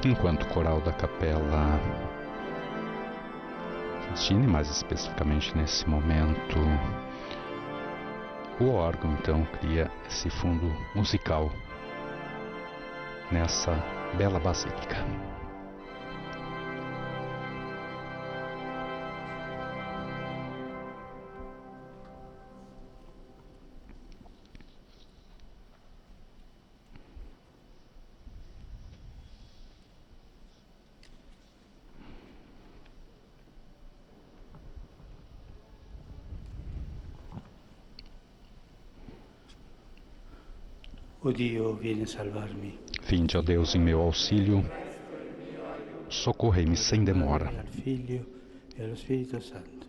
enquanto o coral da Capela Sistine, mais especificamente nesse momento, o órgão então cria esse fundo musical nessa bela basílica. O Dio, vieni a salvarmi. Vinde, ó Deus, em meu auxílio, socorrei-me sem demora. Al Figlio e allo Spirito Santo.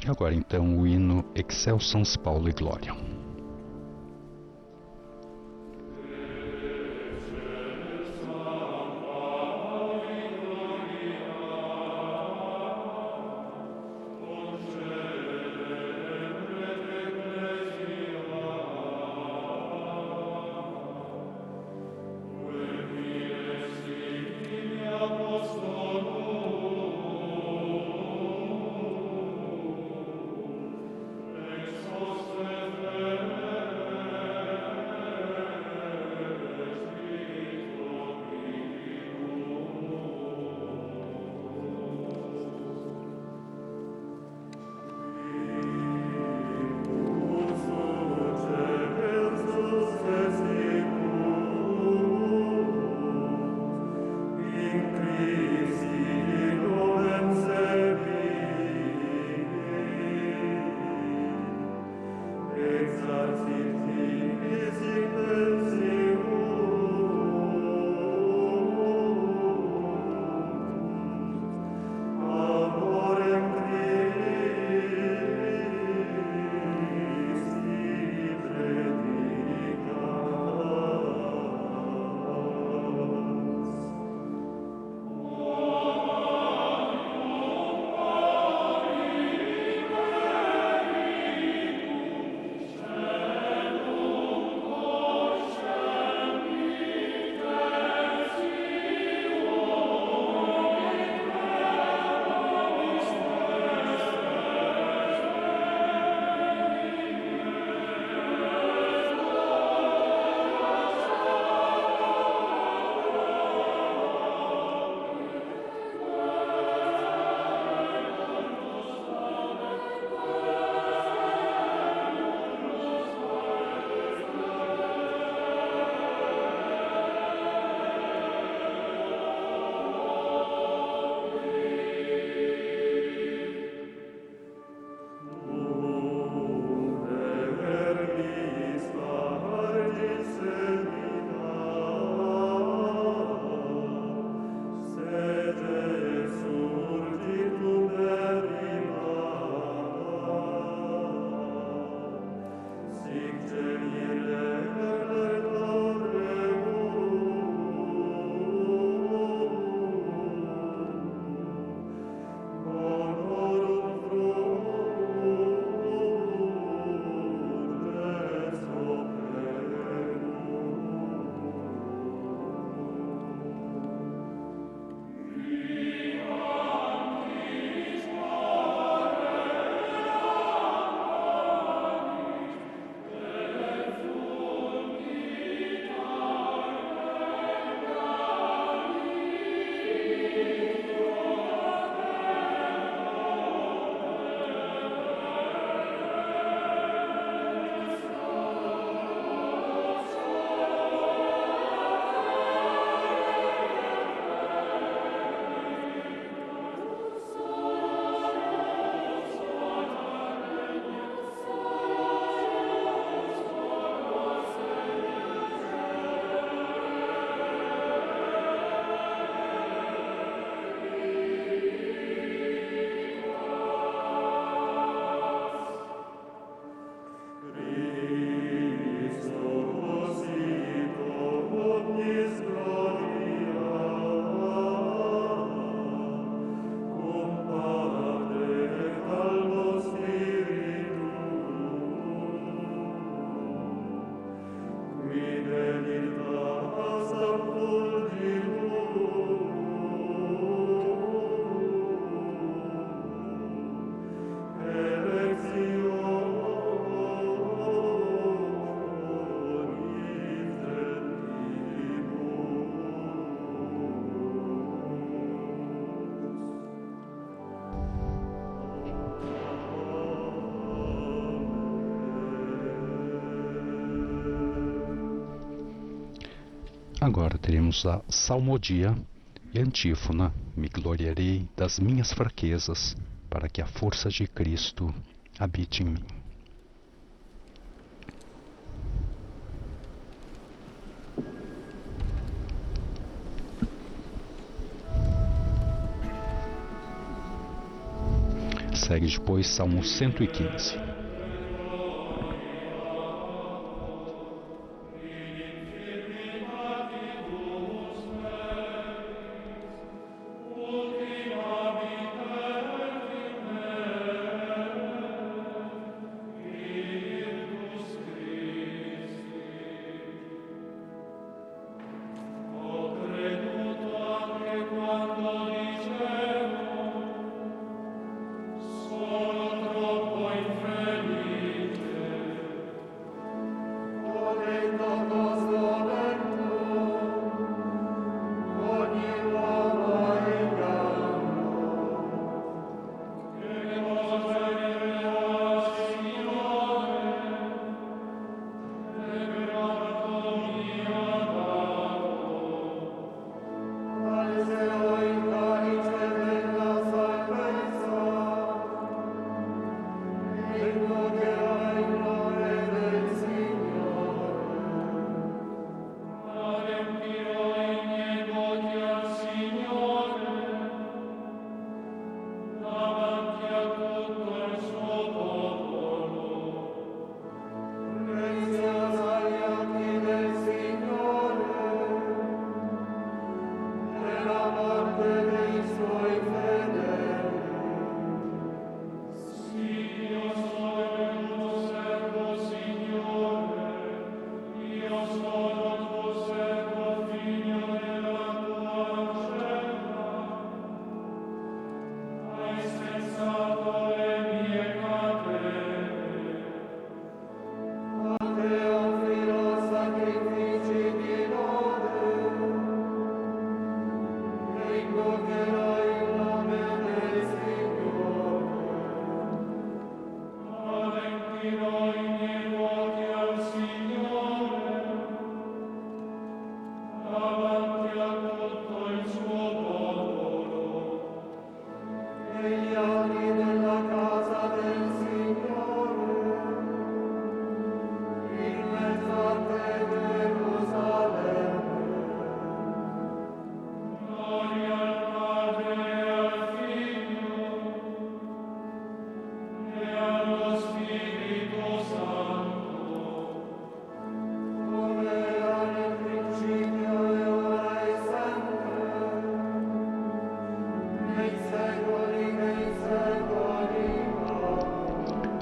Agora então o hino Excelsans Paulo e Glória. Agora teremos a salmodia e antífona. Me gloriarei das minhas fraquezas, para que a força de Cristo habite em mim. Segue depois Salmo 115.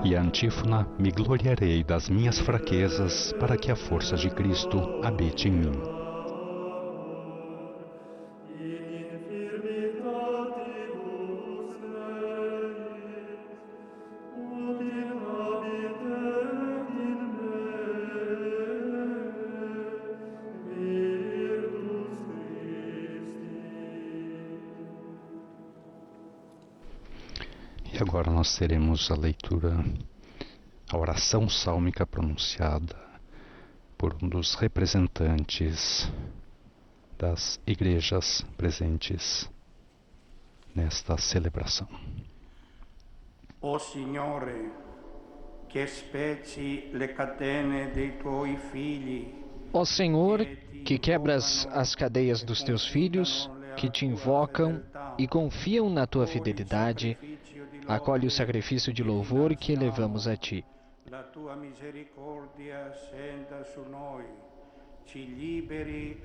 E a antífona, me gloriarei das minhas fraquezas, para que a força de Cristo habite em mim. E agora nós teremos a leitura, a oração sálmica pronunciada por um dos representantes das igrejas presentes nesta celebração. Ó Signore, che spezzi le catene dei tuoi figli. Ó Senhor, que quebras as cadeias dos teus filhos, que te invocam e confiam na tua fidelidade, acolhe o sacrifício de louvor que elevamos a ti. La tua misericordia scenda su noi, ci liberi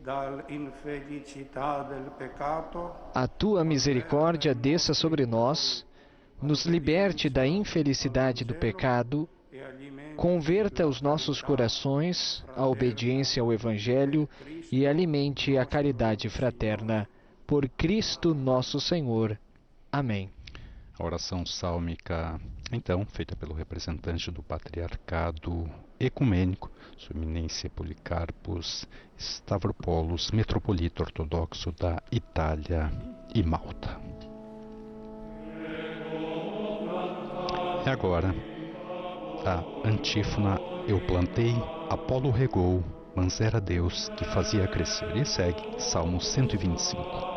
dall'infelicità del peccato. A tua misericórdia desça sobre nós, nos liberte da infelicidade do pecado, converta os nossos corações à obediência ao Evangelho e alimente a caridade fraterna. Por Cristo nosso Senhor. Amém. A oração sálmica, então, feita pelo representante do Patriarcado Ecumênico, Sua Eminência Policarpos Stavropoulos, Metropolita Ortodoxo da Itália e Malta. E agora, a antífona: eu plantei, Apolo regou, mas era Deus que fazia crescer. E segue Salmo 125.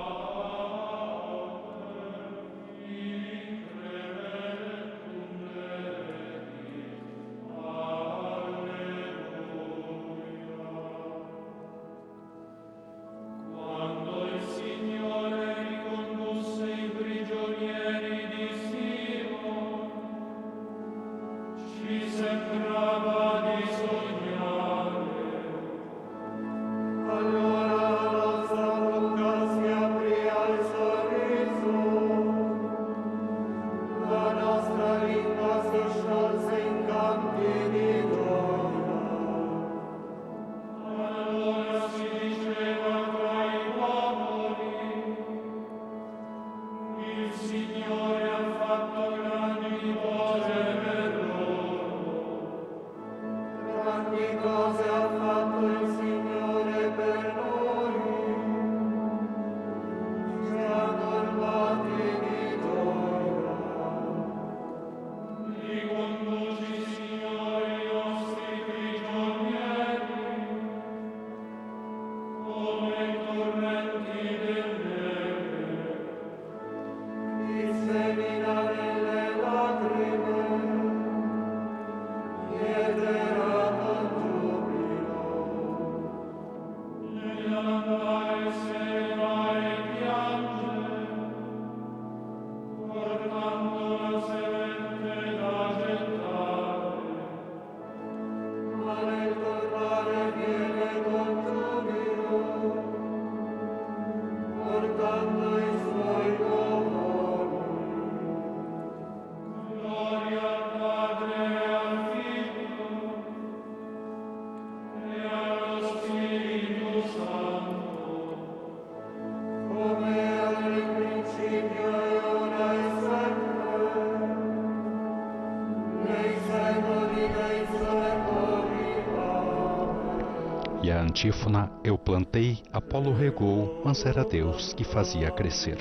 E a antífona: eu plantei, Apolo regou, mas era Deus que fazia crescer.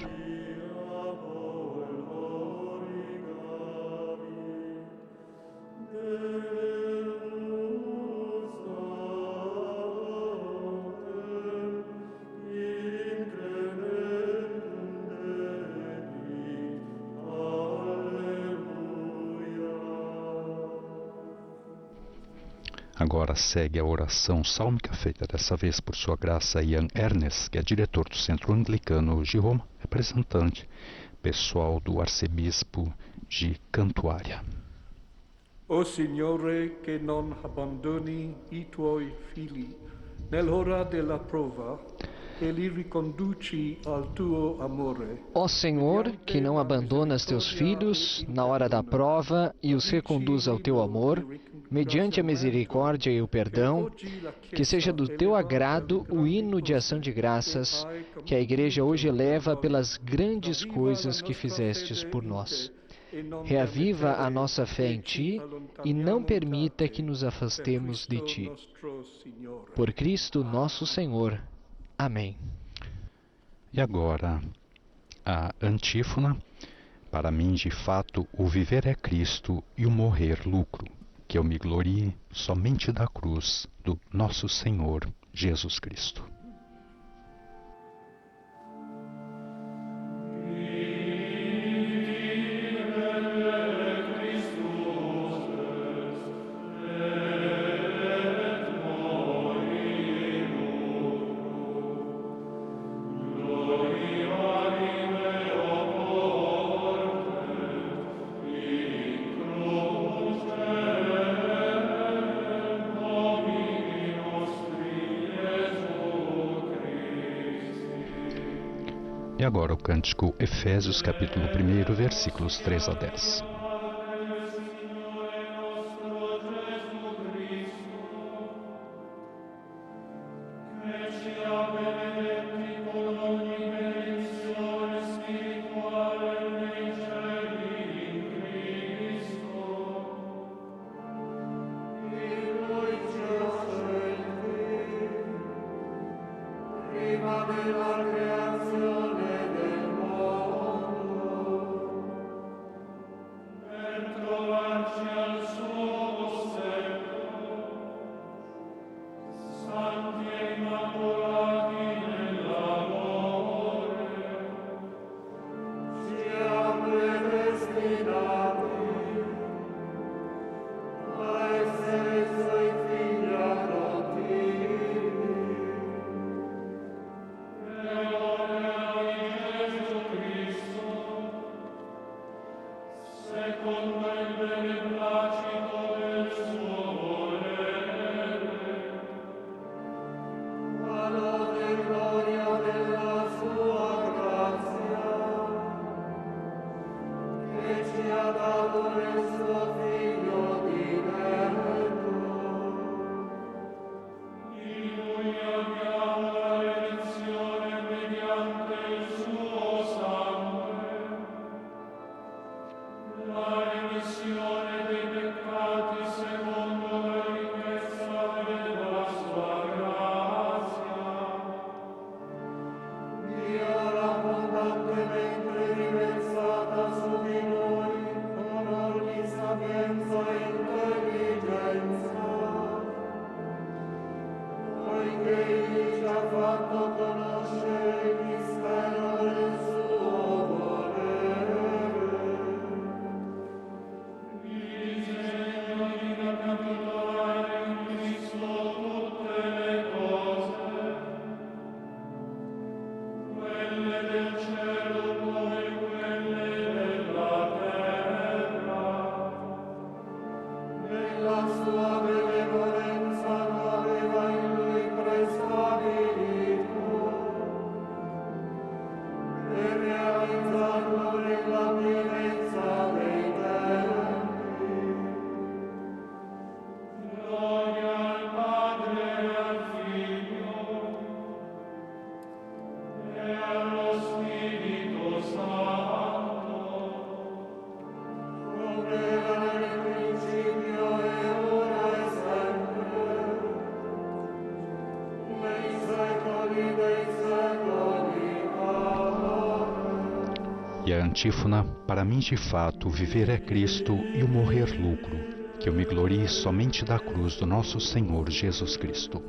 Agora segue a oração sálmica feita dessa vez por Sua Graça Ian Ernest, que é diretor do Centro Anglicano de Roma, representante pessoal do arcebispo de Cantuária. O Signore, che non abbandoni I tuoi figli nell'ora della prova e li riconduci al tuo amore. Ó Senhor, que não abandonas teus filhos na hora da prova e os reconduz ao teu amor, mediante a misericórdia e o perdão, que seja do teu agrado o hino de ação de graças que a Igreja hoje eleva pelas grandes coisas que fizestes por nós. Reaviva a nossa fé em Ti e não permita que nos afastemos de Ti. Por Cristo nosso Senhor. Amém. E agora, a antífona: para mim, de fato, o viver é Cristo e o morrer lucro, que eu me glorie somente da cruz do nosso Senhor Jesus Cristo. E agora o cântico Efésios, capítulo 1, versículos 3 a 10. E a antífona, para mim de fato, viver é Cristo e o morrer lucro, que eu me glorie somente da cruz do nosso Senhor Jesus Cristo.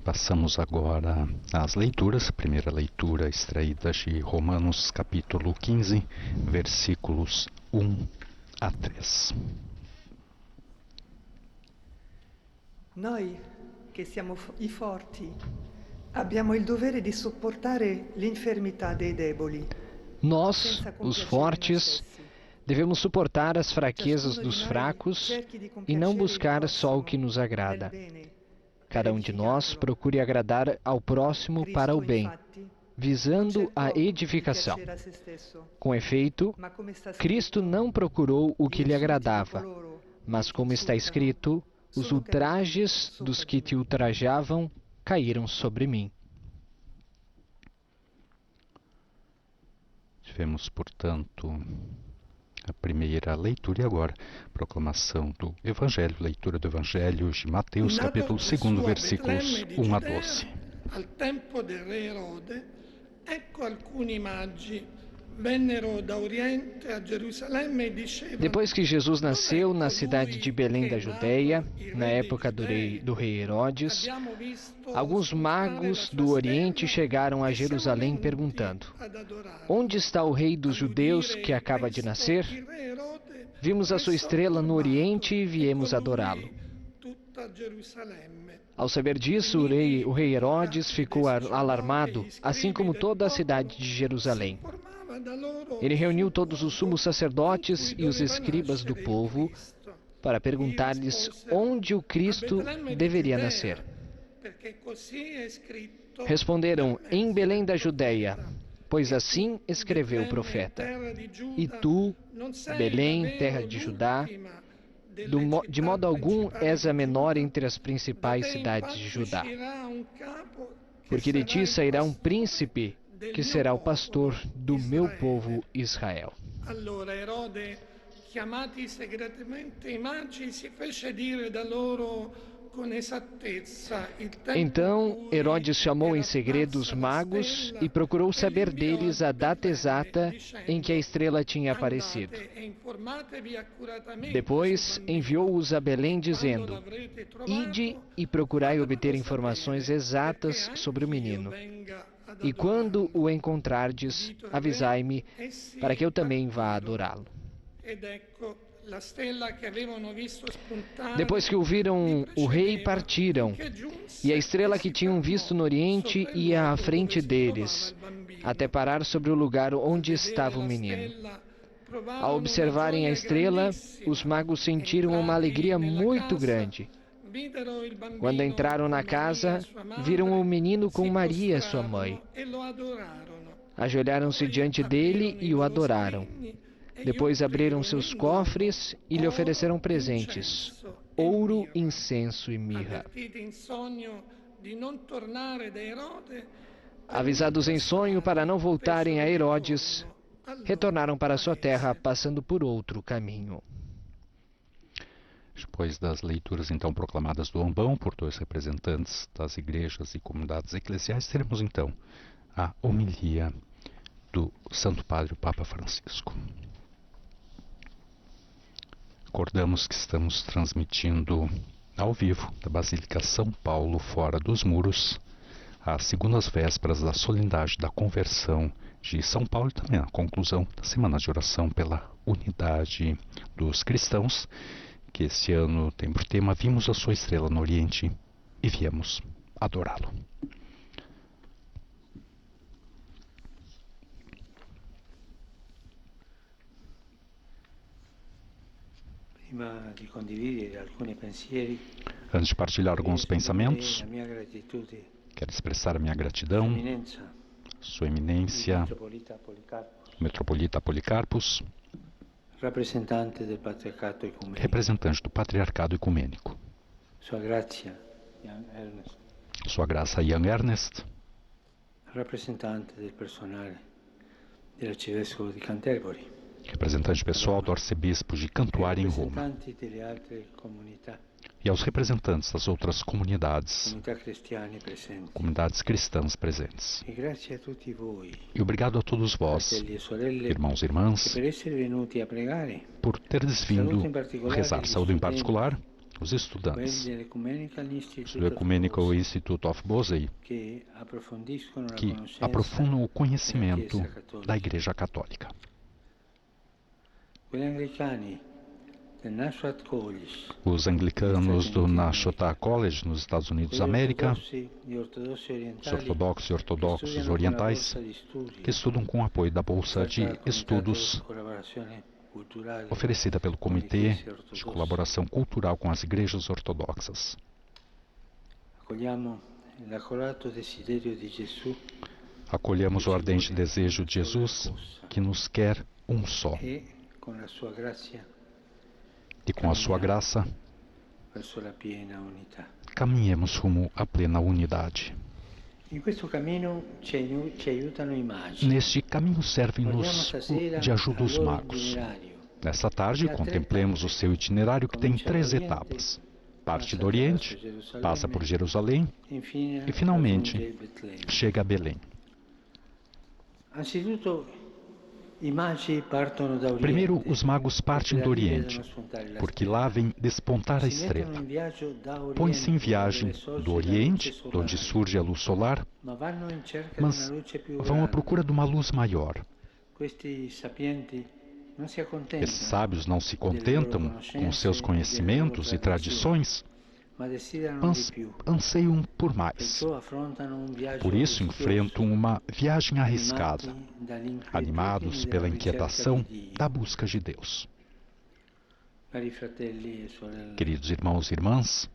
Passamos agora às leituras. A primeira leitura extraída de Romanos capítulo 15, versículos 1 a 3. Noi, che siamo i forti, abbiamo il dovere di sopportare l'infermità dei deboli. Nós, os fortes, devemos suportar as fraquezas dos fracos e não buscar só o que nos agrada. Cada um de nós procure agradar ao próximo para o bem, visando a edificação. Com efeito, Cristo não procurou o que lhe agradava, mas, como está escrito, os ultrajes dos que te ultrajavam caíram sobre mim. Tivemos, portanto, a primeira leitura e agora proclamação do Evangelho, leitura do Evangelho de Mateus, capítulo 2, versículos 1 a 12. Al tempo del re Erode, ecco alcuni magi vennero da Oriente a Gerusalemme e dicevano: Depois que Jesus nasceu na cidade de Belém da Judeia, na época do rei Herodes, alguns magos do Oriente chegaram a Jerusalém perguntando: Onde está o rei dos judeus que acaba de nascer? Vimos a sua estrela no Oriente e viemos adorá-lo. Ao saber disso, o rei Herodes ficou alarmado, assim como toda a cidade de Jerusalém. Ele reuniu todos os sumos sacerdotes e os escribas do povo para perguntar-lhes onde o Cristo deveria nascer. Responderam: em Belém da Judeia, pois assim escreveu o profeta. E tu, Belém, terra de Judá, de modo algum és a menor entre as principais cidades de Judá. Porque de ti sairá um príncipe que será o pastor do meu povo Israel. Allora Erode, chiamati segretamente i magi, si fece dire da loro con esattezza il tempo. Então Herodes chamou em segredo os magos e procurou saber deles a data exata em que a estrela tinha aparecido. Depois enviou-os a Belém dizendo: Ide e procurai obter informações exatas sobre o menino. E quando o encontrardes, avisai-me, para que eu também vá adorá-lo. Depois que o viram, o rei partiram, e a estrela que tinham visto no Oriente ia à frente deles, até parar sobre o lugar onde estava o menino. Ao observarem a estrela, os magos sentiram uma alegria muito grande. Quando entraram na casa, viram o menino com Maria, sua mãe. Ajoelharam-se diante dele e o adoraram. Depois abriram seus cofres e lhe ofereceram presentes: ouro, incenso e mirra. Avisados em sonho para não voltarem a Herodes, retornaram para sua terra, passando por outro caminho. Depois das leituras então proclamadas do ambão por dois representantes das igrejas e comunidades eclesiais, teremos então a homilia do Santo Padre, o Papa Francisco. Recordamos que estamos transmitindo ao vivo, da Basílica São Paulo, fora dos muros, às segundas vésperas da solenidade da conversão de São Paulo e também a conclusão da Semana de Oração pela Unidade dos Cristãos, que esse ano tem por tema Vimos a Sua Estrela no Oriente e viemos adorá-lo. Antes de partilhar alguns pensamentos, quero expressar a minha gratidão, Sua Eminência, Metropolita Policarpos, representante do Patriarcado Ecumênico, Sua Graça Ian Ernest, representante do personal do Arcivescovo de Canterbury, representante pessoal do arcebispo de Cantuária em Roma, e aos representantes das outras comunidades cristãs presentes. E obrigado a todos vós, irmãos e irmãs, por teres vindo rezar. Saúde em particular os estudantes do Ecumenical Institute of Bosey, que aprofundam o conhecimento da Igreja Católica. Os anglicanos do Nashotah College, nos Estados Unidos da América, os ortodoxos e ortodoxos orientais, que estudam com o apoio da Bolsa de Estudos oferecida pelo Comitê de Colaboração Cultural com as Igrejas Ortodoxas. Acolhemos o ardente desejo de Jesus, que nos quer um só. E com a sua graça, caminhemos rumo à plena unidade. Neste caminho servem-nos de ajuda os magos. Nesta tarde, contemplemos o seu itinerário, que tem 3 etapas. Parte do Oriente, passa por Jerusalém e, finalmente, chega a Belém. Primeiro, os magos partem do Oriente, porque lá vem despontar a estrela. Põe-se em viagem do Oriente, de onde surge a luz solar, mas vão à procura de uma luz maior. Esses sábios não se contentam com seus conhecimentos e tradições, mas anseiam por mais. Por isso enfrentam uma viagem arriscada, animados pela inquietação da busca de Deus. Queridos irmãos e irmãs,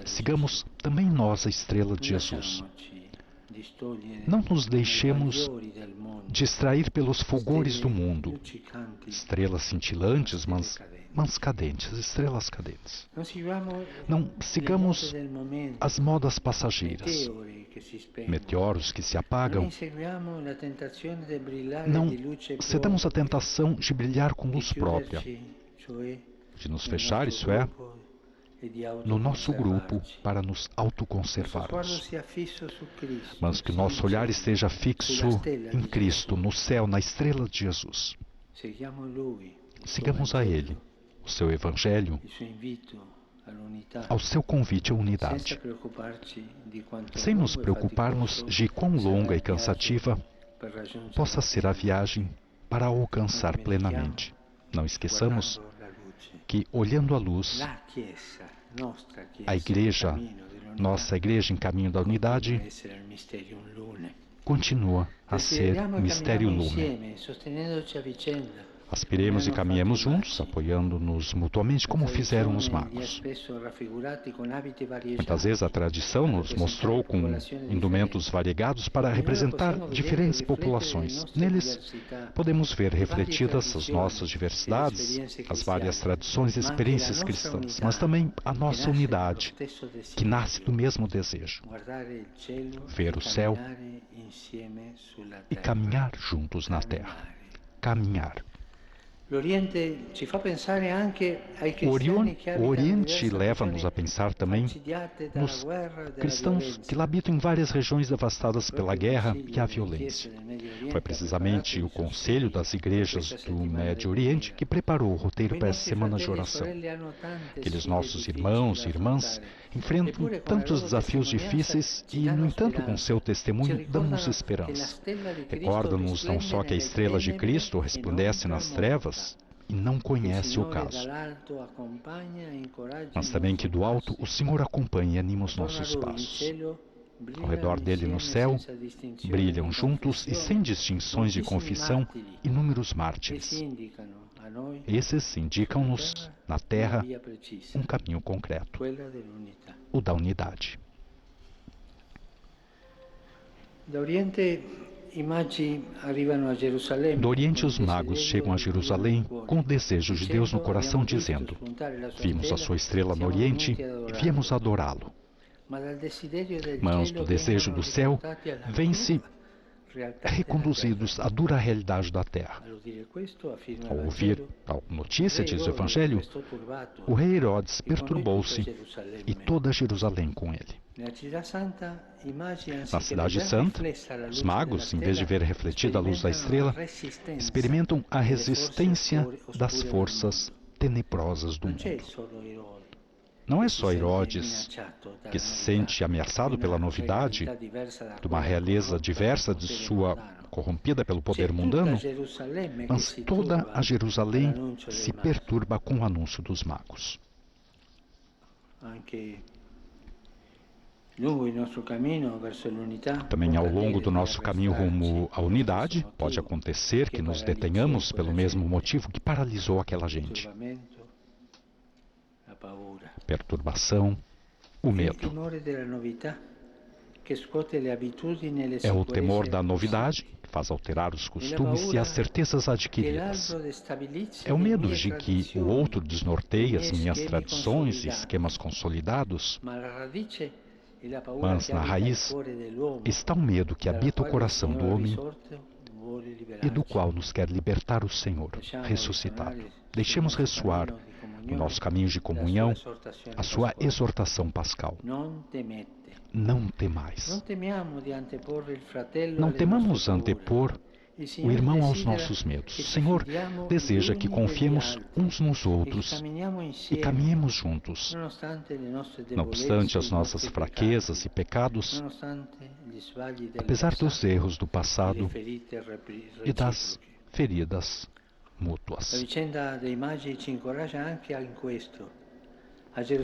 sigamos também nós a estrela de Jesus. Não nos deixemos distrair pelos fulgores do mundo, estrelas cintilantes, mas cadentes, estrelas cadentes. Não sigamos as modas passageiras, meteoros que se apagam. Não cedamos à tentação de brilhar com luz própria, de nos fechar, isso é, no nosso grupo para nos autoconservarmos. Mas que o nosso olhar esteja fixo em Cristo, no céu, na estrela de Jesus. Sigamos a Ele, o seu Evangelho, ao seu convite à unidade, sem nos preocuparmos de quão longa e cansativa possa ser a viagem para alcançar plenamente. Não esqueçamos que, olhando a luz, a Igreja, nossa Igreja em caminho da unidade, continua a ser Mistério Lumen. Aspiremos e caminhemos juntos, apoiando-nos mutuamente, como fizeram os magos. Muitas vezes a tradição nos mostrou com indumentos variegados para representar diferentes populações. Neles podemos ver refletidas as nossas diversidades, as várias tradições e experiências cristãs, mas também a nossa unidade, que nasce do mesmo desejo: ver o céu e caminhar juntos na terra. Caminhar. O Oriente leva-nos a pensar também nos cristãos que habitam em várias regiões devastadas pela guerra e a violência. Foi precisamente o Conselho das Igrejas do Médio Oriente que preparou o roteiro para essa semana de oração. Aqueles nossos irmãos e irmãs enfrentam tantos desafios difíceis e, no entanto, com seu testemunho, dão-nos esperança. Recorda-nos não só que a estrela de Cristo resplandece nas trevas e não conhece o caso, mas também que do alto o Senhor acompanha e anima os nossos passos. Ao redor dele no céu, brilham juntos e sem distinções de confissão inúmeros mártires. Esses indicam-nos, na terra, um caminho concreto, o da unidade. Do Oriente, os magos chegam a Jerusalém com o desejo de Deus no coração, dizendo: vimos a sua estrela no Oriente e viemos adorá-lo. Mas do desejo do céu, vêm-se reconduzidos à dura realidade da terra. Ao ouvir tal notícia, diz o Evangelho, o rei Herodes perturbou-se e toda Jerusalém com ele. Na Cidade Santa, os magos, em vez de ver refletida a luz da estrela, experimentam a resistência das forças tenebrosas do mundo. Não é só Herodes que se sente ameaçado pela novidade de uma realeza diversa de sua, corrompida pelo poder mundano, mas toda a Jerusalém se perturba com o anúncio dos magos. Também ao longo do nosso caminho rumo à unidade, pode acontecer que nos detenhamos pelo mesmo motivo que paralisou aquela gente. Perturbação, o medo. É o temor da novidade que faz alterar os costumes e as certezas adquiridas. É o medo de que o outro desnorteie as minhas tradições e esquemas consolidados. Mas na raiz está o medo que habita o coração do homem e do qual nos quer libertar o Senhor, ressuscitado. Deixemos ressoar no nosso caminho de comunhão a sua exortação pascal. Não temais. Não temamos antepor o irmão aos nossos medos. O Senhor deseja que confiemos uns nos outros e caminhemos juntos. Não obstante as nossas fraquezas e pecados, apesar dos erros do passado e das feridas mútuas.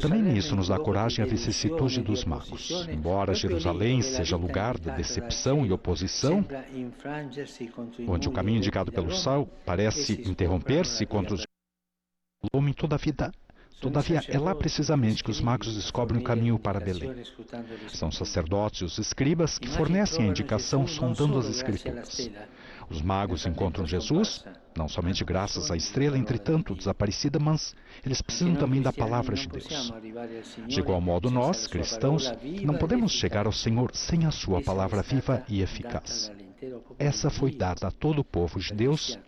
Também nisso nos dá coragem a vicissitude dos magos. Embora Jerusalém seja lugar de decepção e oposição, onde o caminho indicado pelo sol parece interromper-se contra os homens, todavia é lá precisamente que os magos descobrem o caminho para Belém. São os sacerdotes e os escribas que fornecem a indicação sondando as Escrituras. Os magos encontram Jesus, não somente graças à estrela, entretanto, desaparecida, mas eles precisam também da palavra de Deus. De igual modo, nós, cristãos, não podemos chegar ao Senhor sem a sua palavra viva e eficaz. Essa foi dada a todo o povo de Deus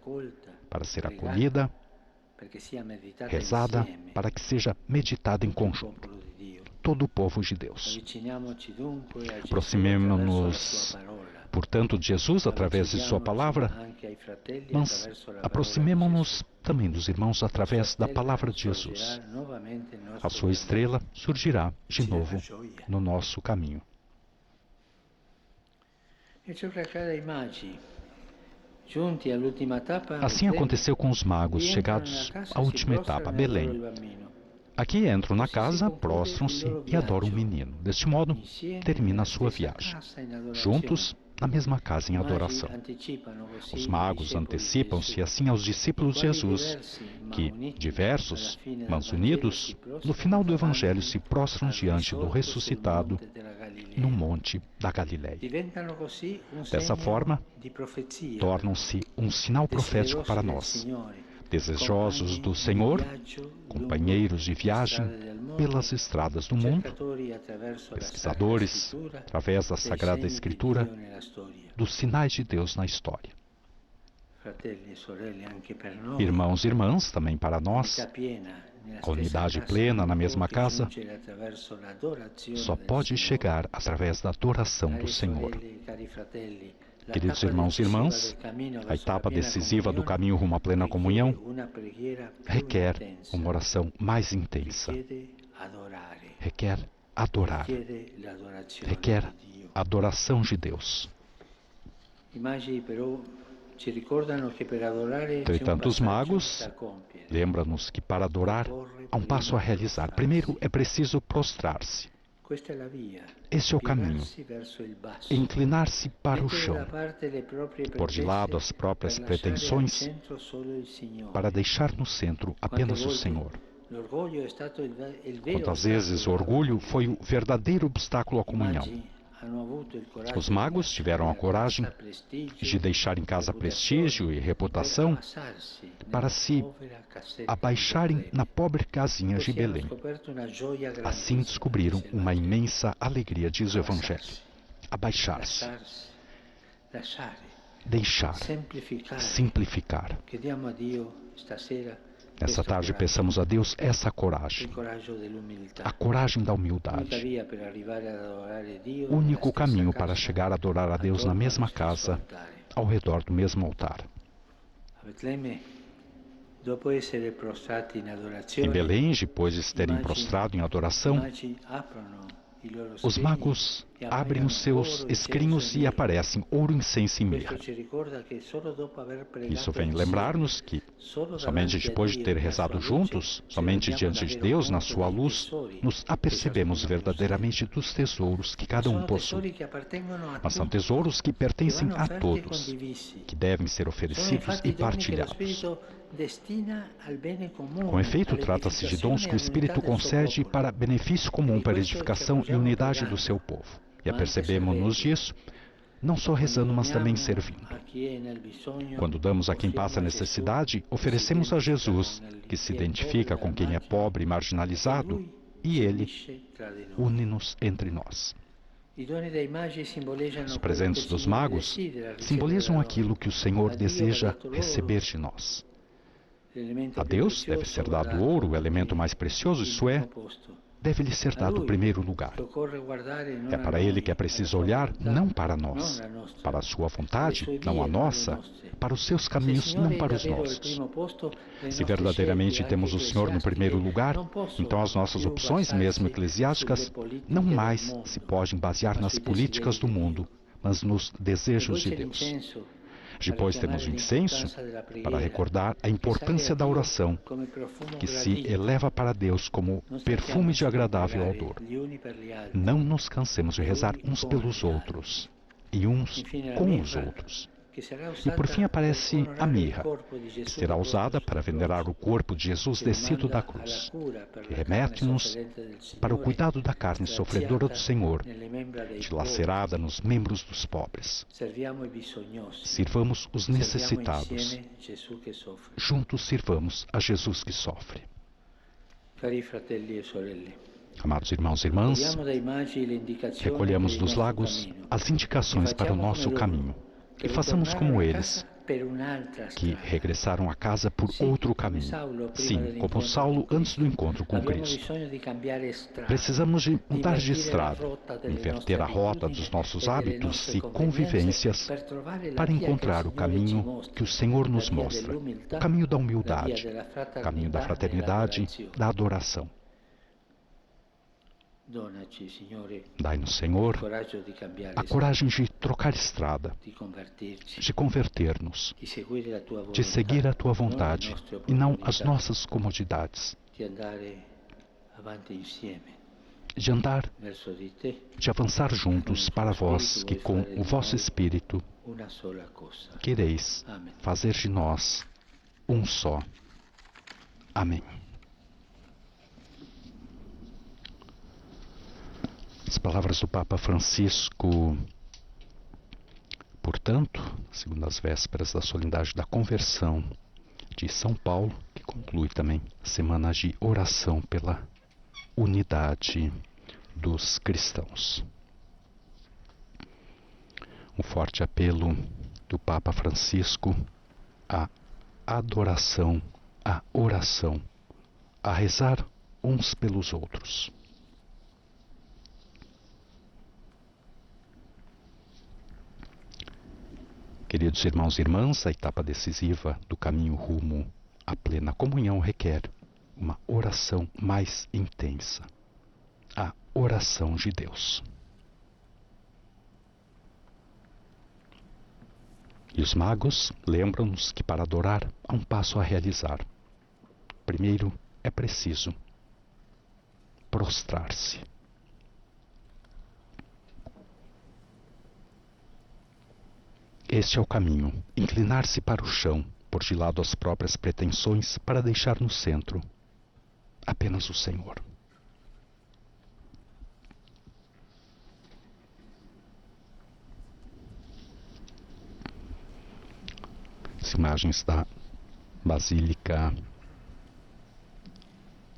para ser acolhida, rezada, para que seja meditada em conjunto. Todo o povo de Deus. Aproximemo-nos, portanto, de Jesus através de sua palavra, mas aproximemo-nos também dos irmãos através da palavra de Jesus. A sua estrela surgirá de novo no nosso caminho. Assim aconteceu com os magos chegados à última etapa, Belém. Aqui entram na casa, prostram-se e adoram o menino. Deste modo, termina a sua viagem. Juntos, na mesma casa em adoração. Os magos antecipam-se assim aos discípulos de Jesus, que, diversos, mas unidos, no final do Evangelho se prostram diante do ressuscitado no monte da Galileia. Dessa forma, tornam-se um sinal profético para nós, desejosos do Senhor, companheiros de viagem pelas estradas do mundo, pesquisadores, através da Sagrada Escritura, dos sinais de Deus na história. Irmãos e irmãs, também para nós, a unidade plena na mesma casa só pode chegar através da adoração do Senhor. Queridos irmãos e irmãs, a etapa decisiva do caminho rumo à plena comunhão requer uma oração mais intensa. Requer adorar. Requer adoração de Deus. Entretanto, os magos lembram-nos que para adorar há um passo a realizar. Primeiro é preciso prostrar-se. Esse é o caminho. Inclinar-se para o chão, pôr de lado as próprias pretensões para deixar no centro apenas o Senhor. Quantas vezes o orgulho foi o verdadeiro obstáculo à comunhão. Os magos tiveram a coragem de deixar em casa prestígio e reputação para se abaixarem na pobre casinha de Belém. Assim descobriram uma imensa alegria, diz o Evangelho. Abaixar-se, deixar, simplificar. Nessa tarde peçamos a Deus essa coragem, a coragem da humildade. O único caminho para chegar a adorar a Deus na mesma casa, ao redor do mesmo altar. Em Belém, depois de se terem prostrado em adoração, os magos abrem os seus escrinhos e aparecem ouro, incenso e mirra. Isso vem lembrar-nos que, somente depois de ter rezado juntos, somente diante de Deus, na sua luz, nos apercebemos verdadeiramente dos tesouros que cada um possui. Mas são tesouros que pertencem a todos, que devem ser oferecidos e partilhados. Com efeito, trata-se de dons que o Espírito concede para benefício comum, para edificação e unidade do seu povo. E apercebemos-nos disso, não só rezando, mas também servindo. Quando damos a quem passa necessidade, oferecemos a Jesus, que se identifica com quem é pobre e marginalizado, e Ele une-nos entre nós. Os presentes dos magos simbolizam aquilo que o Senhor deseja receber de nós. A Deus deve ser dado ouro, o elemento mais precioso, isso é, deve-lhe ser dado o primeiro lugar. É para Ele que é preciso olhar, não para nós, para a sua vontade, não a nossa, para os seus caminhos, não para os nossos. Se verdadeiramente temos o Senhor no primeiro lugar, então as nossas opções, mesmo eclesiásticas, não mais se podem basear nas políticas do mundo, mas nos desejos de Deus. Depois temos o incenso para recordar a importância da oração, que se eleva para Deus como perfume de agradável odor. Não nos cansemos de rezar uns pelos outros e uns com os outros. E por fim aparece a mirra, que será usada para venerar o corpo de Jesus descido da cruz, que remete-nos para o cuidado da carne sofredora do Senhor, dilacerada nos membros dos pobres. Sirvamos os necessitados. Juntos sirvamos a Jesus que sofre. Amados irmãos e irmãs, recolhemos dos lagos as indicações para o nosso caminho. E façamos como eles, que regressaram a casa por outro caminho. Sim, como Saulo antes do encontro com Cristo. Precisamos de mudar de estrada, inverter a rota dos nossos hábitos e convivências para encontrar o caminho que o Senhor nos mostra, o caminho da humildade, o caminho da fraternidade, da adoração. Dai-nos, Senhor, a coragem de trocar estrada, de converter-nos, de seguir a Tua vontade e não as nossas comodidades, de andar, de avançar juntos para vós que com o vosso Espírito quereis fazer de nós um só. Amém. As palavras do Papa Francisco, portanto, segundo as vésperas da solenidade da conversão de São Paulo, que conclui também a semana de oração pela unidade dos cristãos. Um forte apelo do Papa Francisco a adoração, a oração, a rezar uns pelos outros. Queridos irmãos e irmãs, a etapa decisiva do caminho rumo à plena comunhão requer uma oração mais intensa, a oração de Deus. E os magos lembram-nos que para adorar há um passo a realizar. Primeiro é preciso prostrar-se. Este é o caminho, inclinar-se para o chão, pôr de lado as próprias pretensões para deixar no centro apenas o Senhor. As imagens da Basílica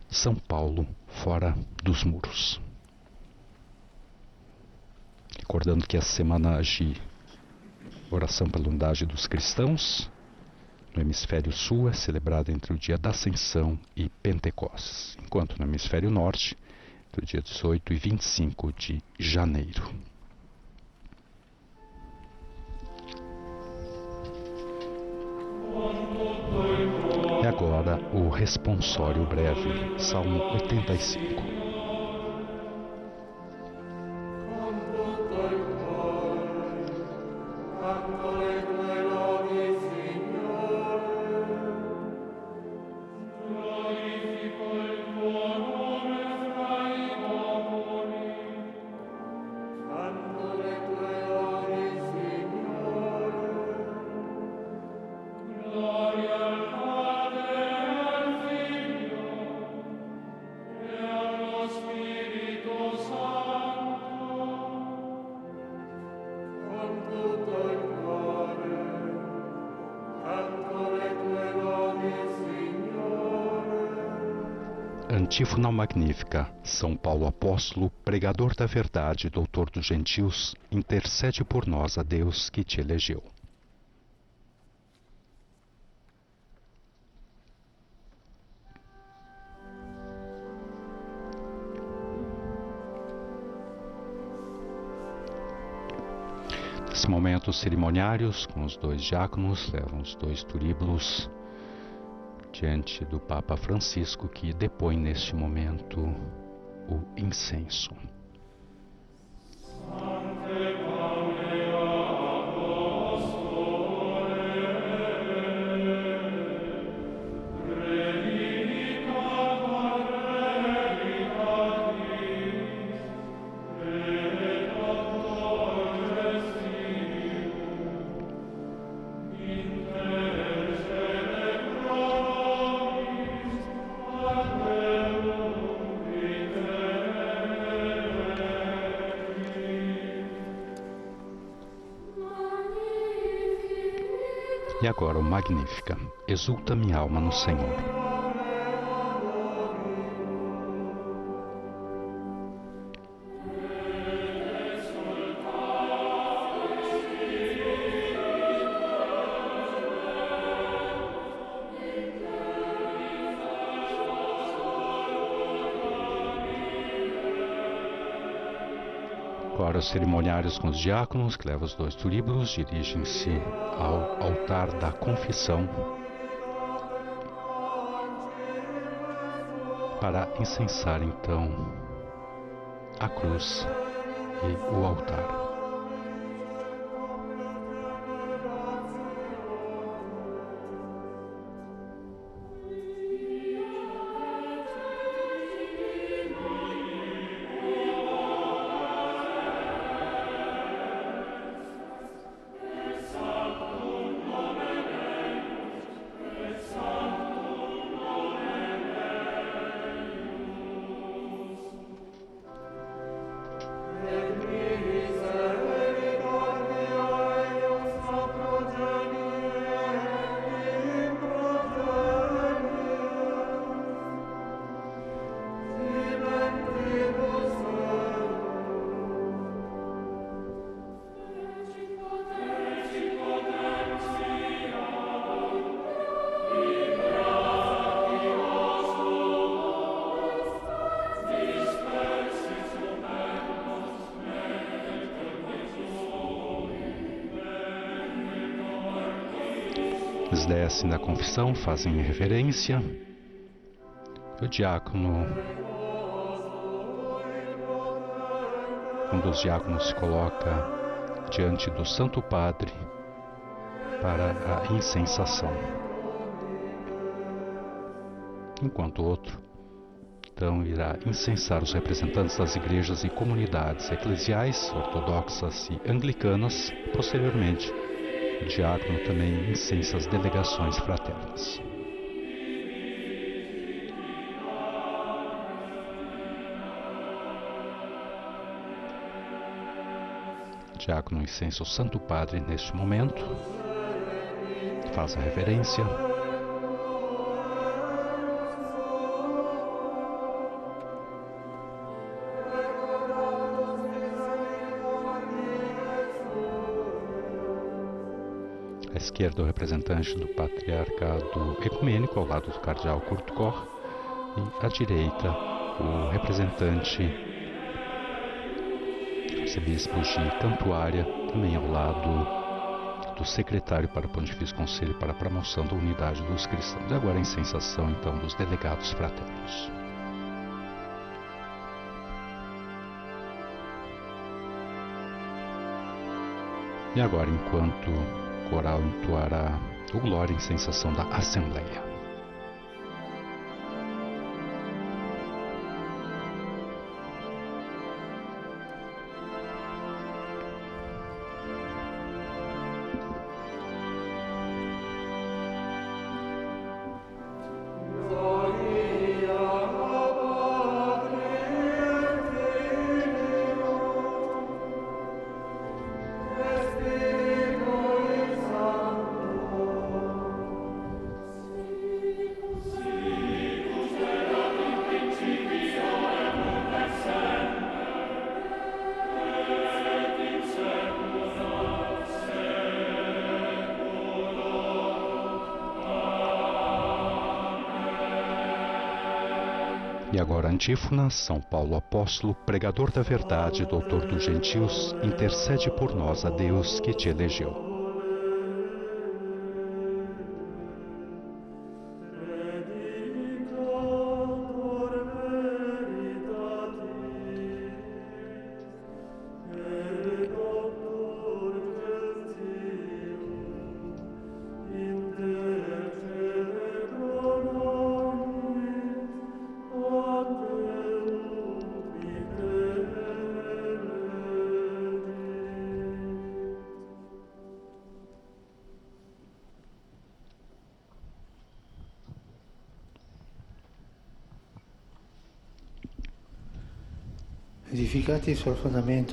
São Paulo, fora dos muros. Recordando que a semana de oração pela unidade dos cristãos, no hemisfério sul, é celebrada entre o dia da Ascensão e Pentecostes, enquanto no hemisfério norte, entre o dia 18 e 25 de janeiro. E agora o responsório breve, Salmo 85. Antífona Magnífica. São Paulo Apóstolo, pregador da verdade, doutor dos gentios, intercede por nós a Deus que te elegeu. Nesse momento, os cerimoniários, com os dois diáconos, levam os dois turíbulos diante do Papa Francisco, que depõe neste momento o incenso. E agora o Magnífica. Exulta minha alma no Senhor. Agora os cerimoniários com os diáconos, que levam os dois turíbulos, dirigem-se ao altar da confissão para incensar então a cruz e o altar. Eles descem da confissão, fazem reverência. O diácono, um dos diáconos se coloca diante do Santo Padre para a incensação, enquanto o outro então irá incensar os representantes das igrejas e comunidades eclesiais, ortodoxas e anglicanas. Posteriormente, o diácono também incensa as delegações fraternas. O diácono incensa o Santo Padre neste momento, faz a reverência. À esquerda, o representante do patriarcado ecumênico, ao lado do cardeal Courtcor, e à direita, o representante, o arcebispo de Cantuária, também ao lado do secretário para o Pontifício Conselho para a Promoção da Unidade dos Cristãos. E agora a incensação, então, dos delegados fraternos. E agora, enquanto o coral entoará o glória, a incensação da Assembleia. E agora a antífona: São Paulo apóstolo, pregador da verdade, doutor dos gentios, intercede por nós a Deus que te elegeu.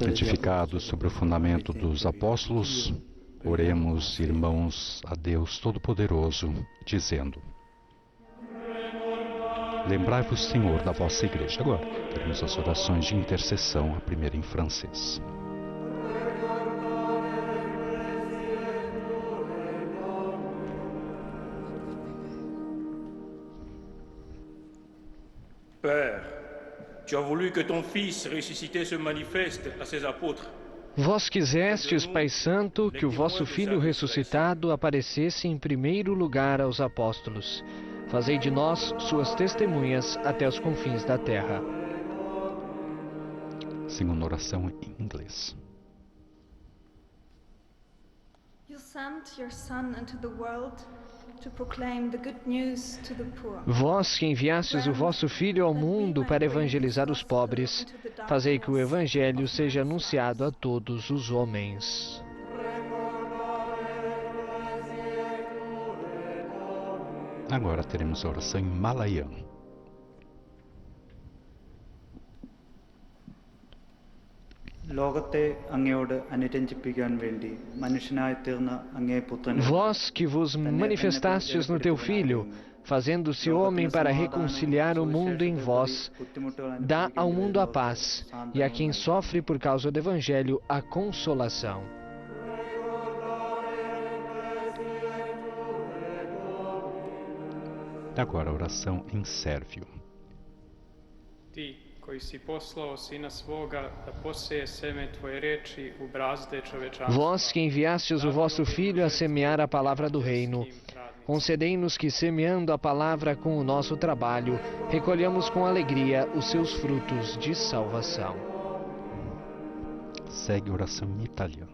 Edificados sobre o fundamento dos apóstolos, oremos, irmãos, a Deus Todo-Poderoso, dizendo: Lembrai-vos, Senhor, da vossa igreja. Agora teremos as orações de intercessão, a primeira em francês. Père, tu as voulu que ton Fils ressuscité se manifeste à ses apôtres. Vós quisestes, Pai Santo, que o vosso Filho ressuscitado aparecesse em primeiro lugar aos apóstolos. Fazei de nós suas testemunhas até os confins da terra. Segunda oração em inglês. You sent your Son into the world to proclaim the good news to the poor. Vós que enviastes o vosso Filho ao mundo para evangelizar os pobres, fazei que o Evangelho seja anunciado a todos os homens. Agora teremos a oração em Malayalam. Vós que vos manifestastes no teu Filho, fazendo-se homem para reconciliar o mundo em vós, dá ao mundo a paz, e a quem sofre por causa do Evangelho a consolação. Agora a oração em sérvio. Vós que enviastes o vosso Filho a semear a palavra do reino, concedei-nos que, semeando a palavra com o nosso trabalho, recolhamos com alegria os seus frutos de salvação. Segue a oração em italiano.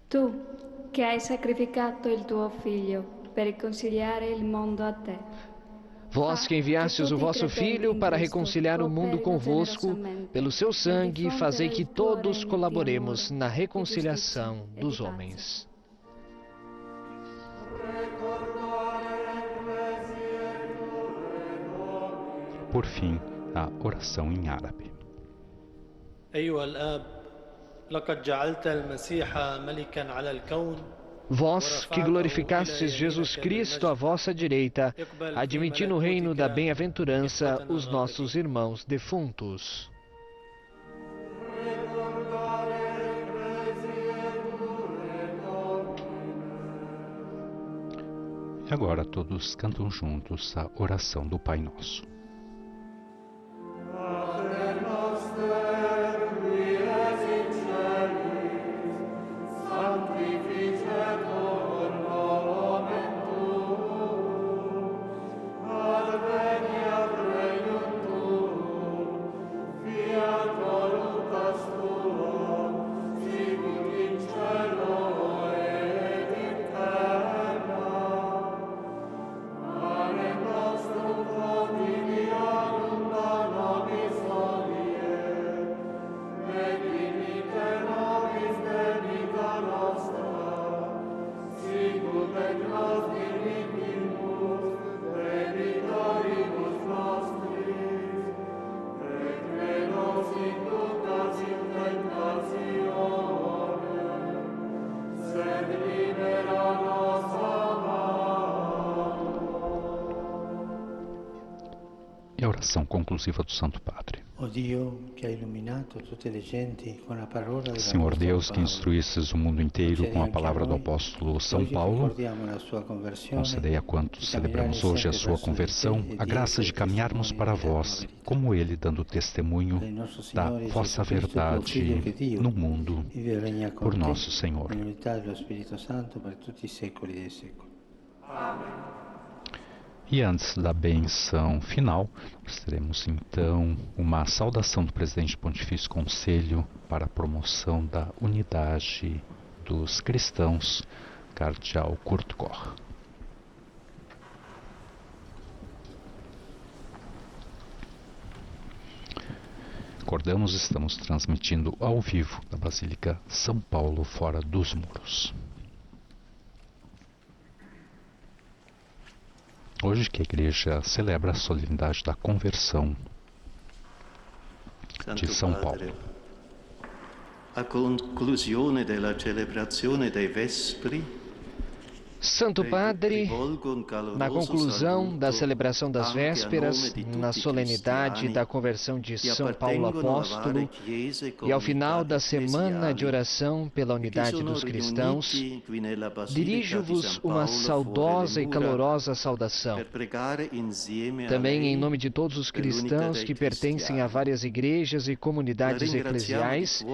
Tu, che hai sacrificato il tuo Figlio per riconsegnare il mondo a te. Vós que enviastes o vosso Filho para reconciliar o mundo convosco, pelo seu sangue, fazei que todos colaboremos na reconciliação dos homens. Por fim, a oração em árabe. أيها الآب لقد جعلت المسيح ملكا على الكون. Vós que glorificastes Jesus Cristo à vossa direita, admiti no reino da bem-aventurança os nossos irmãos defuntos. E agora todos cantam juntos a oração do Pai Nosso. E a oração conclusiva do Santo Padre. Senhor Deus, que instruístes o mundo inteiro com a palavra do apóstolo São Paulo, concedei a quantos celebramos hoje a sua conversão a graça de caminharmos para vós, como ele, dando testemunho da vossa verdade no mundo, por nosso Senhor. E antes da benção final, nós teremos então uma saudação do presidente do Pontifício Conselho para a promoção da unidade dos cristãos, Cardeal Kurt Koch. Recordamos, estamos transmitindo ao vivo da Basílica São Paulo, fora dos muros. Hoje que a Igreja celebra a solenidade da conversão de São Paulo. A conclusione della celebrazione dei Vespri, Santo Padre, na conclusão da celebração das vésperas, na solenidade da conversão de São Paulo Apóstolo e ao final da semana de oração pela unidade dos cristãos, dirijo-vos uma saudosa e calorosa saudação. Também em nome de todos os cristãos que pertencem a várias igrejas e comunidades eclesiais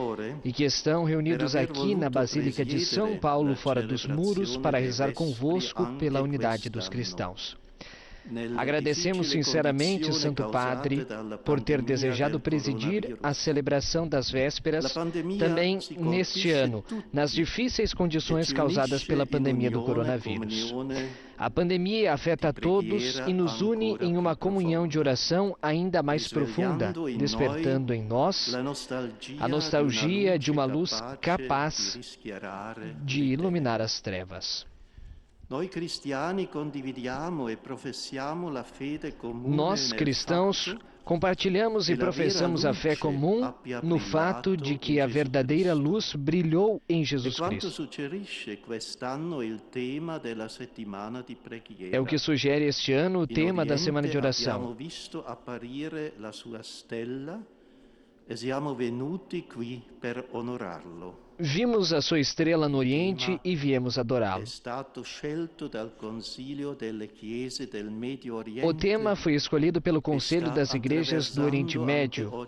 e que estão reunidos aqui na Basílica de São Paulo, fora dos muros, para rezar convosco pela unidade dos cristãos. Agradecemos sinceramente, Santo Padre, por ter desejado presidir a celebração das vésperas também neste ano, nas difíceis condições causadas pela pandemia do coronavírus. A pandemia afeta a todos e nos une em uma comunhão de oração ainda mais profunda, despertando em nós a nostalgia de uma luz capaz de iluminar as trevas. Nós, cristãos, compartilhamos e professamos a fé comum no fato de que a verdadeira luz brilhou em Jesus Cristo. É o que sugere este ano o tema da Semana de Oração. Vimos a sua estrela no Oriente e viemos adorá-lo. O tema foi escolhido pelo Conselho das Igrejas do Oriente Médio,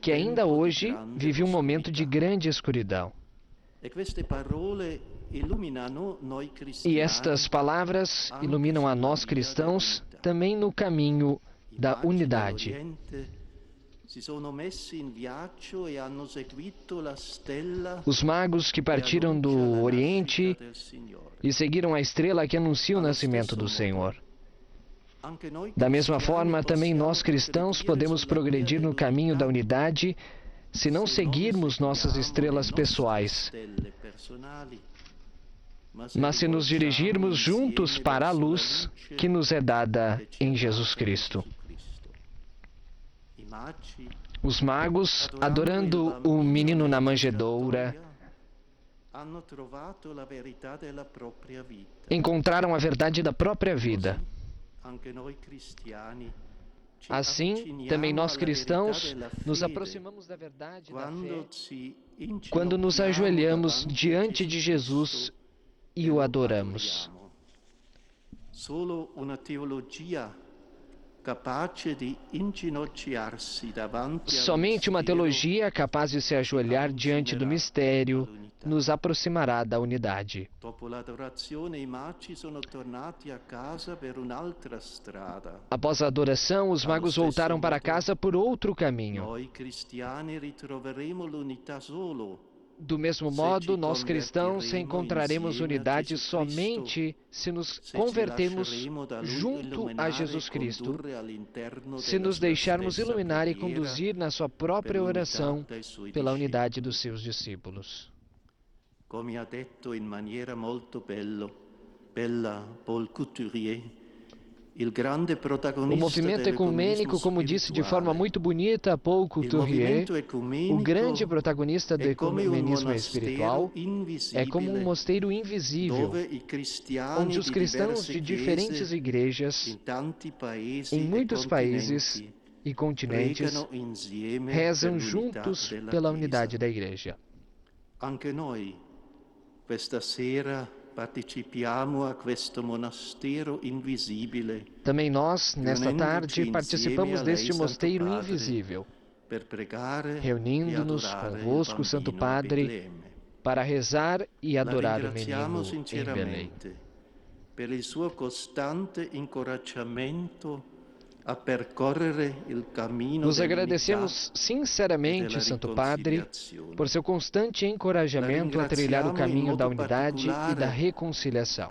que ainda hoje vive um momento de grande escuridão. E estas palavras iluminam a nós cristãos também no caminho da unidade. Os magos que partiram do Oriente e seguiram a estrela que anuncia o nascimento do Senhor. Da mesma forma, também nós cristãos podemos progredir no caminho da unidade se não seguirmos nossas estrelas pessoais, mas se nos dirigirmos juntos para a luz que nos é dada em Jesus Cristo. Os magos, adorando o menino na manjedoura, encontraram a verdade da própria vida. Assim, também nós cristãos nos aproximamos da verdade da fé quando nos ajoelhamos diante de Jesus e o adoramos. Somente uma teologia capaz de se ajoelhar diante do mistério nos aproximará da unidade. Após a adoração, os magos voltaram para casa por outro caminho. Do mesmo modo, nós cristãos encontraremos unidade somente se nos convertermos junto a Jesus Cristo, se nos deixarmos iluminar e conduzir na sua própria oração pela unidade dos seus discípulos. Come ha detto in maniera molto bella Paul Couturier, o movimento ecumênico, como disse de forma muito bonita Paul Couturier, o grande protagonista do ecumenismo espiritual é como um mosteiro invisível, onde os cristãos de diferentes igrejas, em muitos países e continentes, rezam juntos pela unidade da igreja. Anche noi, questa sera, partecipiamo a questo monastero invisibile. Também nós, nesta tarde, participamos deste mosteiro invisível, reunindo-nos convosco, Santo Padre, para rezar e adorar o menino em Belém. Per il suo costante incoraggiamento a percorrere il cammino. Nos agradecemos sinceramente, Santo Padre, por seu constante encorajamento a trilhar o caminho da unidade e da reconciliação.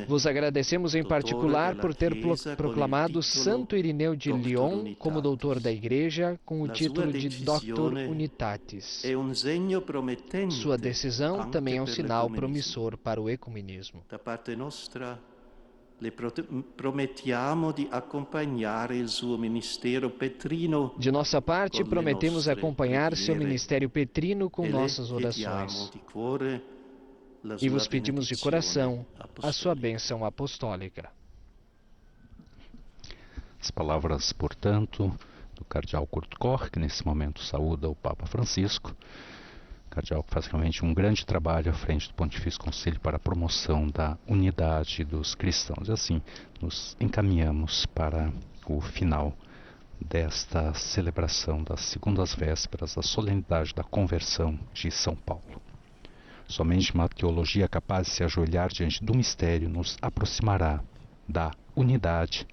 Vos agradecemos em particular por ter proclamado Santo Irineu de Lyon como doutor da Igreja, com o título de Doctor Unitatis. Sua decisão também é um sinal promissor para o ecumenismo. Da parte nostra, le promettiamo di accompagnare il suo ministero petrino. De nossa parte, prometemos acompanhar seu ministério petrino com nossas orações. E vos pedimos de coração a sua bênção apostólica. As palavras, portanto, do cardeal Kurt Koch, que nesse momento saúda o Papa Francisco. Cardeal que faz realmente um grande trabalho à frente do Pontifício Conselho para a promoção da unidade dos cristãos. E assim, nos encaminhamos para o final desta celebração das segundas vésperas da solenidade da conversão de São Paulo. Somente uma teologia capaz de se ajoelhar diante do mistério nos aproximará da unidade,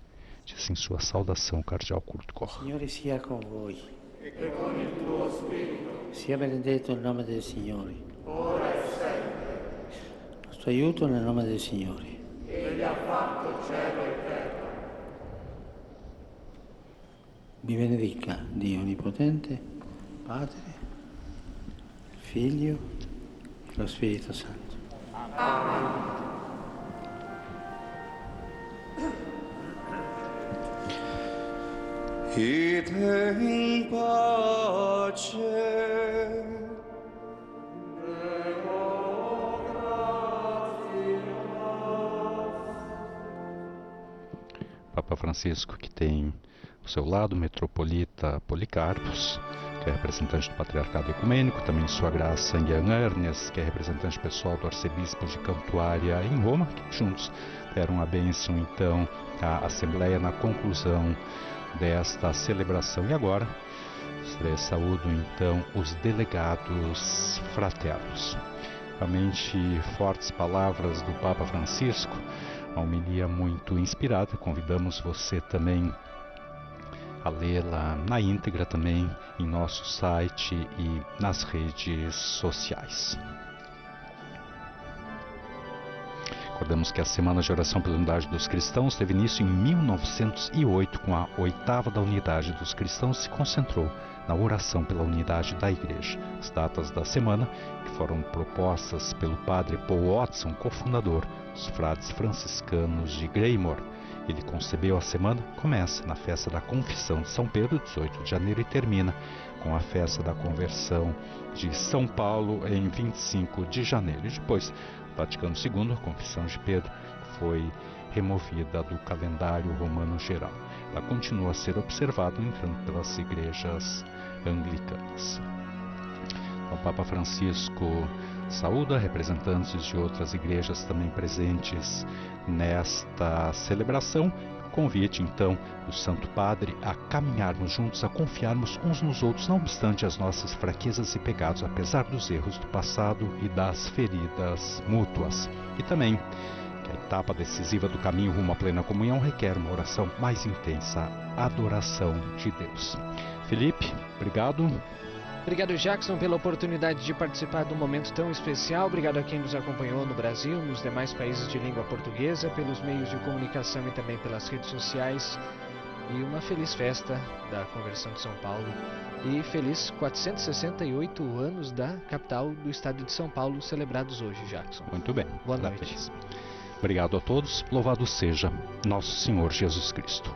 diz em sua saudação o cardeal Kurt Koch. Signore sia con voi. E con il tuo spirito. Sia benedetto il nome del Signore. Ora e sempre. Nostro aiuto nel nome del Signore. Egli ha fatto cielo e terra. Vi benedica Dio Onnipotente, Padre, Figlio e lo Spirito Santo. Amen. Ite in pace. Papa Francisco, que tem ao seu lado o metropolita Policarpos, que é representante do Patriarcado Ecumênico, também Sua Graça Ian Ernest, que é representante pessoal do Arcebispo de Cantuária em Roma, que juntos deram a bênção então à Assembleia na conclusão desta celebração. E agora Saúdo então os delegados fraternos. Realmente fortes palavras do Papa Francisco, uma homilia muito inspirada. Convidamos você também a lê-la na íntegra também em nosso site e nas redes sociais. Recordamos que a Semana de Oração pela Unidade dos Cristãos teve início em 1908, com a oitava da Unidade dos Cristãos, se concentrou na oração pela unidade da Igreja. As datas da semana, que foram propostas pelo padre Paul Watson, cofundador dos frades franciscanos de Greymore. Ele concebeu a semana, começa na festa da Confissão de São Pedro, 18 de janeiro, e termina com a festa da Conversão de São Paulo, em 25 de janeiro. E depois, Vaticano II, a Confissão de Pedro, foi removida do calendário romano geral. Ela continua a ser observada, no entanto, pelas igrejas anglicanas. O Papa Francisco saúda representantes de outras igrejas também presentes nesta celebração. Convite, então, do Santo Padre a caminharmos juntos, a confiarmos uns nos outros, não obstante as nossas fraquezas e pecados, apesar dos erros do passado e das feridas mútuas. E também que a etapa decisiva do caminho rumo à plena comunhão requer uma oração mais intensa, a adoração de Deus. Felipe, obrigado. Obrigado, Jackson, pela oportunidade de participar de um momento tão especial. Obrigado a quem nos acompanhou no Brasil, nos demais países de língua portuguesa, pelos meios de comunicação e também pelas redes sociais. E uma feliz festa da Conversão de São Paulo. E feliz 468 anos da capital do estado de São Paulo, celebrados hoje, Jackson. Muito bem. Boa noite. Obrigado a todos. Louvado seja nosso Senhor Jesus Cristo.